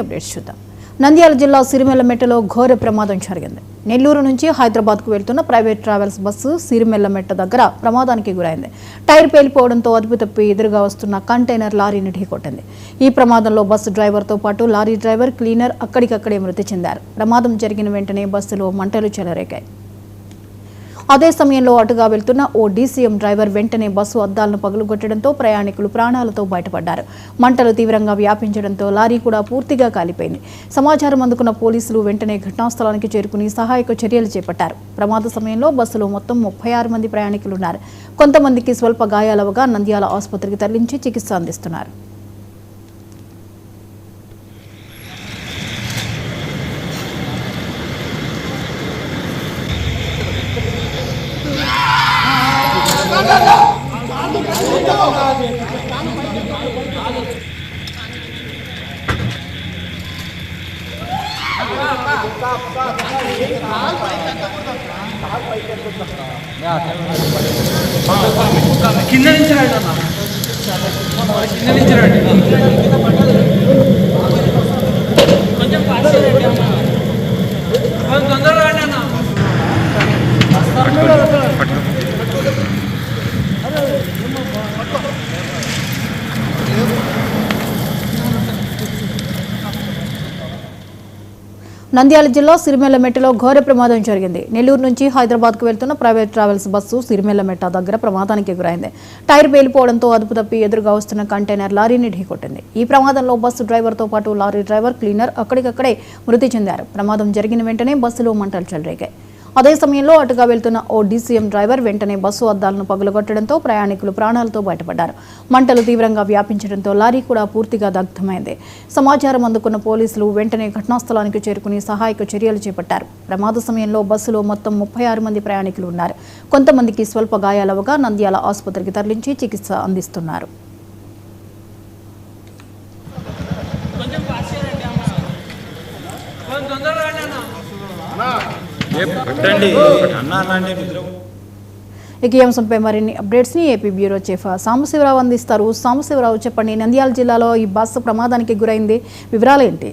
Updates చూద్దాం. నంద్యాల జిల్లా సిరిమెల్లమెట్టలో ఘోర ప్రమాదం జరిగింది. నెల్లూరు నుంచి హైదరాబాద్కు వెళ్తున్న ప్రైవేట్ ట్రావెల్స్ బస్సు సిరిమెల్లమెట్ట దగ్గర ప్రమాదానికి గురైంది. టైర్ పేలిపోవడంతో అదుపు తప్పి ఎదురుగా వస్తున్న కంటైనర్ లారీని ఢీకొట్టింది. ఈ ప్రమాదంలో బస్సు డ్రైవర్తో పాటు లారీ డ్రైవర్, క్లీనర్ అక్కడికక్కడే మృతి చెందారు. ప్రమాదం జరిగిన వెంటనే బస్సులో మంటలు చెలరేగాయి. అదే సమయంలో అటుగా వెళ్తున్న ఓ డీసీఎం డ్రైవర్ వెంటనే బస్సు అద్దాలను పగులుగొట్టడంతో ప్రయాణికులు ప్రాణాలతో బయటపడ్డారు. మంటలు తీవ్రంగా వ్యాపించడంతో లారీ కూడా పూర్తిగా కాలిపోయింది. సమాచారం అందుకున్న పోలీసులు వెంటనే ఘటనాస్థలానికి చేరుకుని సహాయక చర్యలు చేపట్టారు. ప్రమాద సమయంలో బస్సులో మొత్తం 36 మంది ప్రయాణికులున్నారు. కొంతమందికి స్వల్ప గాయాలవగా నంద్యాల ఆసుపత్రికి తరలించి చికిత్స అందిస్తున్నారు. కింద నుంచి రండి అన్న, కింద నుంచి రండి, కొంచెం తొందరగా రండి అన్న. నంద్యాల జిల్లా సిరిమెల్లమెట్టలో ఘోర ప్రమాదం జరిగింది. నెల్లూరు నుంచి హైదరాబాద్కు వెళ్తున్న ప్రైవేట్ ట్రావెల్స్ బస్సు సిరిమెల్లమెట్ట దగ్గర ప్రమాదానికి గురైంది. టైర్ పేలిపోవడంతో అదుపు తప్పి ఎదురుగా వస్తున్న కంటైనర్ లారీని ఢీకొట్టింది. ఈ ప్రమాదంలో బస్సు డ్రైవర్తో పాటు లారీ డ్రైవర్, క్లీనర్ అక్కడికక్కడే మృతి చెందారు. ప్రమాదం జరిగిన వెంటనే బస్సులో మంటలు చెలరేగాయి. అదే సమయంలో అటుగా వెళ్తున్న ఓ డీసీఎం డ్రైవర్ వెంటనే బస్సు అద్దాలను పగులగొట్టడంతో ప్రయాణికులు ప్రాణాలతో బయటపడ్డారు. మంటలు తీవ్రంగా వ్యాపించడంతో లారీ కూడా పూర్తిగా దగ్ధమైంది. సమాచారం అందుకున్న పోలీసులు వెంటనే ఘటనాస్థలానికి చేరుకుని సహాయక చర్యలు చేపట్టారు. ప్రమాద సమయంలో బస్సులో మొత్తం 36 మంది ప్రయాణికులు ఉన్నారు. కొంతమందికి స్వల్ప గాయాలవగా నంద్యాల ఆసుపత్రికి తరలించి చికిత్స అందిస్తున్నారు. ఇక ఈ అంశంపై మరిన్ని అప్డేట్స్ ని ఏపీ బ్యూరో చీఫ్ సాంబశివరావు అందిస్తారు. సాంబశివరావు, చెప్పండి, నంద్యాల జిల్లాలో ఈ బస్సు ప్రమాదానికి గురైంది, వివరాలు ఏంటి?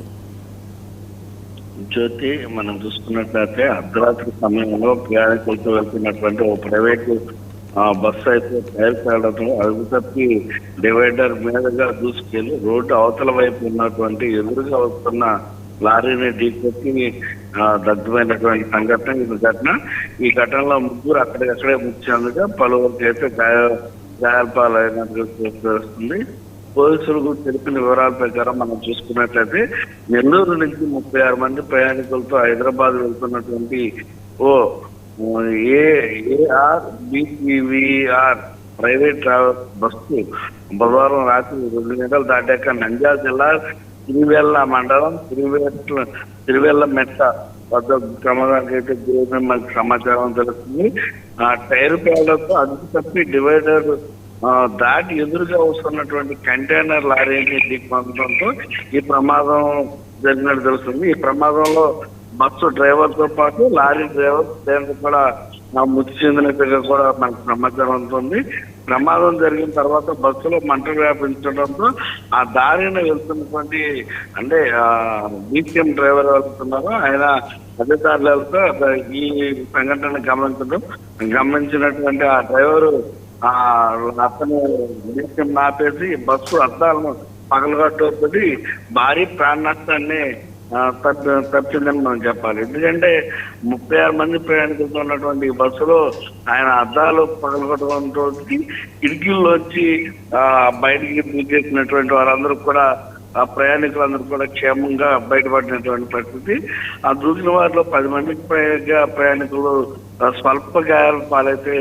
జ్యోతి, మనం చూసుకున్నట్లయితే అర్ధరాత్రి సమయంలో ప్రయాణికులతో వెళ్తున్నటువంటి ఓ ప్రైవేట్ బస్సు అయితే టైర్ కావడంతో అదుపు తప్పి డివైడర్ మీదుగా దూసుకెళ్లి రోడ్డు అవతల వైపు ఉన్నటువంటి ఎదురుగా వస్తున్న లారీని ఢీకొట్టి దగ్ధమైనటువంటి సంఘటన ఇది ఘటన. ఈ ఘటనలో ముగ్గురు అక్కడికక్కడే మృతి చెందగా పలువురికి అయితే గాయాలపాలైనట్టు తెలుస్తుంది. పోలీసులకు తెలిపిన వివరాల ప్రకారం మనం చూసుకున్నట్లయితే నెల్లూరు నుంచి 36 మంది ప్రయాణికులతో హైదరాబాద్ వెళ్తున్నటువంటి ఓ ఏఆర్బిసివిఆర్ ప్రైవేట్ ట్రావెల్ బస్సు బుధవారం రాత్రి 2 గంటలు దాటాక నంద్యాల జిల్లా తిరువెల్ల మండలం తిరువెల్లమెట్ట వద్ద ప్రమాదానికి అయితే గురైన మనకు సమాచారం తెలుస్తుంది. ఆ టైర్ పేలడంతో అదుపు తప్పి డివైడర్ దాటి ఎదురుగా వస్తున్నటువంటి కంటైనర్ లారీని ఢీకొనడంతో ఈ ప్రమాదం జరిగినట్టు తెలుస్తుంది. ఈ ప్రమాదంలో బస్సు డ్రైవర్తో పాటు లారీ డ్రైవర్ కూడా మృతి చెందినట్టుగా కూడా మనకు సమాచారం ఉంటుంది. ప్రమాదం జరిగిన తర్వాత బస్సులో మంటలు వ్యాపించడంతో ఆ దారిని వెళ్తున్నటువంటి అంటే డీసీఎం డ్రైవర్ వెళ్తున్నారు, ఆయన అదే దారిలో వెళ్తూ ఈ సంఘటన గమనించినటువంటి ఆ డ్రైవరు అతను డీసీఎం ఆపేసి బస్సు అద్దాలను పగలగొట్టబడి భారీ ప్రాణ నష్టాన్ని తప్పిందని మనం చెప్పాలి. ఎందుకంటే 36 మంది ప్రయాణికులతో ఉన్నటువంటి బస్సులో ఆయన అద్దాలు పగలగొట్టడంతో కిటికీల్లోంచి బయటికి దూకేసినటువంటి వారందరూ కూడా ఆ ప్రయాణికులందరూ కూడా క్షేమంగా బయటపడినటువంటి పరిస్థితి. ఆ దూకిన వారిలో 10 మందికి పైగా ప్రయాణికులు స్వల్ప గాయాల పాలైతే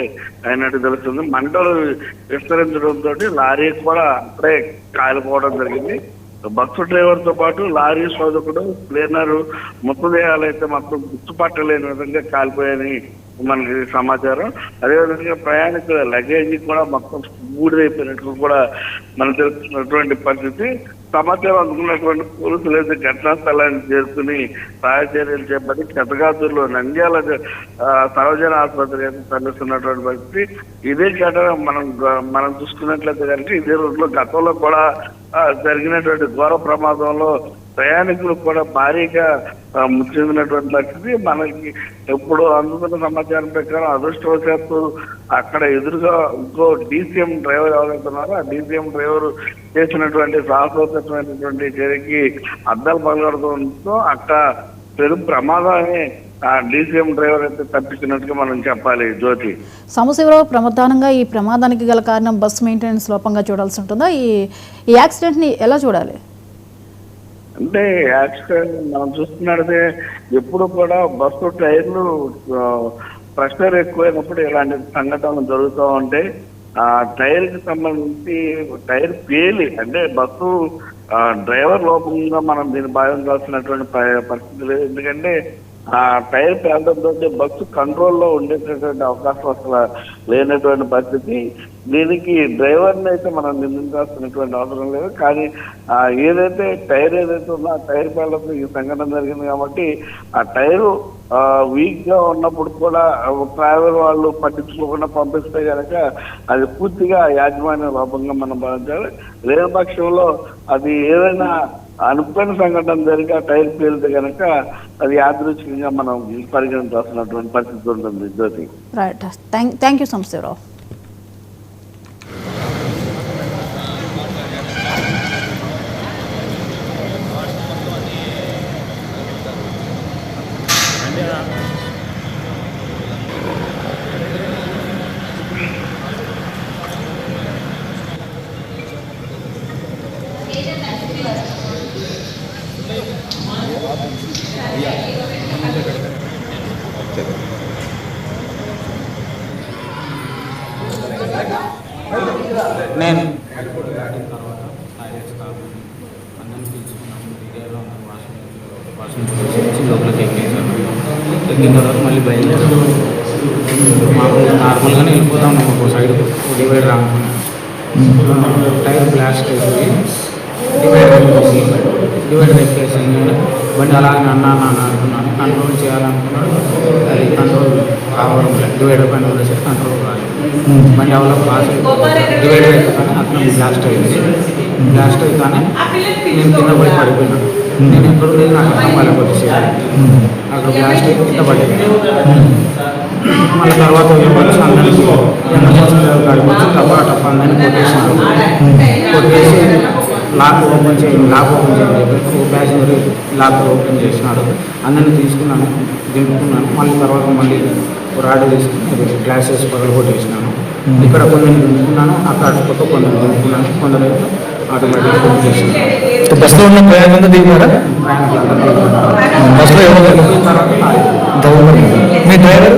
అయినట్టు తెలుస్తుంది. మంటలు విస్తరించడంతో లారీ కూడా అప్పుడే కాలిపోవడం జరిగింది. బస్సు డ్రైవర్తో పాటు లారీ శోధకుడు, క్లీనరు మృతదేహాలు అయితే మొత్తం గుర్తుపట్టలేని విధంగా కాలిపోయాయని మనకి సమాచారం. అదేవిధంగా ప్రయాణికుల లగేజీ కూడా మొత్తం బూడిదైపోయినట్లు కూడా మనకు తెలుస్తున్నటువంటి పరిస్థితి. సమాచారం అందుకున్నటువంటి పోలీసులు అయితే ఘటనా స్థలాన్ని చేరుకుని సహాయ చర్యలు చేపట్టి క్షతగాతుల్లో నంద్యాల సర్వజన ఆసుపత్రి తరలిస్తున్నటువంటి పరిస్థితి. ఇదే ఘటన మనం చూసుకున్నట్లయితే కనుక ఇదే రోజులో గతంలో కూడా జరిగినటువంటి ఘోర ప్రమాదంలో ప్రయాణికులు కూడా భారీగా మృతి చెందినటువంటి పరిస్థితి మనకి ఎప్పుడు అందుతున్న సమాచారం ప్రకారం అదృష్టవశాత్తు అక్కడ ఎదురుగా ఇంకో డీసీఎం డ్రైవర్ ఎవరైతున్నారో ఆ డీసీఎం డ్రైవర్ చేసినటువంటి సాహసోపేతమైనటువంటి చర్యకి అద్దాలు పగలడంతో అక్కడ పెను ప్రమాదాన్ని ఆ డీసీఎం డ్రైవర్ అయితే తప్పించినట్టుగా మనం చెప్పాలి. జ్యోతి, సమశివరావు, ప్రధానంగా ఈ ప్రమాదానికి గల కారణం బస్సు మెయింటెనెన్స్ లోపంగా చూడాల్సి ఉంటుందా? ఈ యాక్సిడెంట్ని ఎలా చూడాలి? అంటే యాక్సిడెంట్ మనం చూస్తున్నట్టే ఎప్పుడు కూడా బస్సు టైర్లు ప్రెషర్ ఎక్కువైనప్పుడు ఇలాంటి సంఘటనలు జరుగుతూ ఉంటాయి. ఆ టైర్ కి సంబంధించి టైర్ పేలి అంటే బస్సు డ్రైవర్ లోపంగా మనం దీన్ని భావించాల్సినటువంటి పరిస్థితి లేదు. ఎందుకంటే ఆ టైర్ పేలడంతో బస్సు కంట్రోల్లో ఉండేటటువంటి అవకాశం అసలు లేనటువంటి పరిస్థితి. దీనికి డ్రైవర్ని అయితే మనం నిందించాల్సినటువంటి అవసరం లేదు. కానీ ఏదైతే టైర్ ఏదైతే ఉందో ఆ టైర్ పేలడంతో ఈ సంఘటన జరిగింది కాబట్టి ఆ టైరు వీక్ గా ఉన్నప్పుడు కూడా డ్రైవర్ వాళ్ళు పట్టించుకోకుండా పంపిస్తే కనుక అది పూర్తిగా యాజమాన్య లోపంగా మనం భావించాలి. లేని పక్షంలో అది ఏదైనా అనుకోని సంఘటన జరిగి ఆ టైర్ పేలితే కనుక అది యాదృచ్ఛికంగా మనం పరిగణించాల్సినటువంటి పరిస్థితి ఉంటుంది. జ్యోతి, రైట్, థ్యాంక్ యూ సమశివరావు. నేను లోపలికి ఎక్కిన తర్వాత మళ్ళీ బయలుదేరాను. మామూలుగా నార్మల్గానే వెళ్ళిపోతాం. ఒక సైడ్ డివైడర్ రానుకున్నాను. టైర్ బ్లాస్ట్ అయిపోయి డివైడర్ ఎక్కేసి బండి అలాగే అన్నా అనుకున్నాను. కంట్రోల్ చేయాలనుకున్నాను. అది కంట్రోల్ కావడం లేదు. డివైడర్ పైన ఉండేసరికి కంట్రోల్ రాలేదు. బండి ఎవరో పాస్ డివైడర్ ఎక్కగానే అతను బ్లాస్ట్ అయింది. బ్లాస్ట్ అవుతానే నేను కింద పడి పడిపోయినాను. నేను ఎక్కడ లేదు నాకు అర్థం వాళ్ళకి వచ్చేసాను. అక్కడ బ్లాస్ట్ అయ్యి కింద పడిపోయాను. మళ్ళీ తర్వాత వచ్చి అందరికీ కాడికి వచ్చి టపా అందరినీ కొట్టేసినాను. కొట్టేసి లాక్ ఓపెన్ చేయండి చెప్పి ఒక ప్యాసింజర్ లాక్ ఓపెన్ చేసినాడు. అందరినీ తీసుకున్నాను, దింపుకున్నాను. మళ్ళీ తర్వాత మళ్ళీ రాడ్ తీసుకుని గ్లాసెస్ పగలు కొట్టేసినాను. ఇక్కడ కొందరిని దింపుకున్నాను, అక్కడ కొత్త కొందరు దింపుకున్నాను, కొందరు ఆటోమేటిక్గా బుక్ చేసినాను. బస్సులో ఉన్న ప్రయాణం దిగినారా? ప్రయాణికులు బస్సులో ఎవరు? తర్వాత మీ డ్రైవర్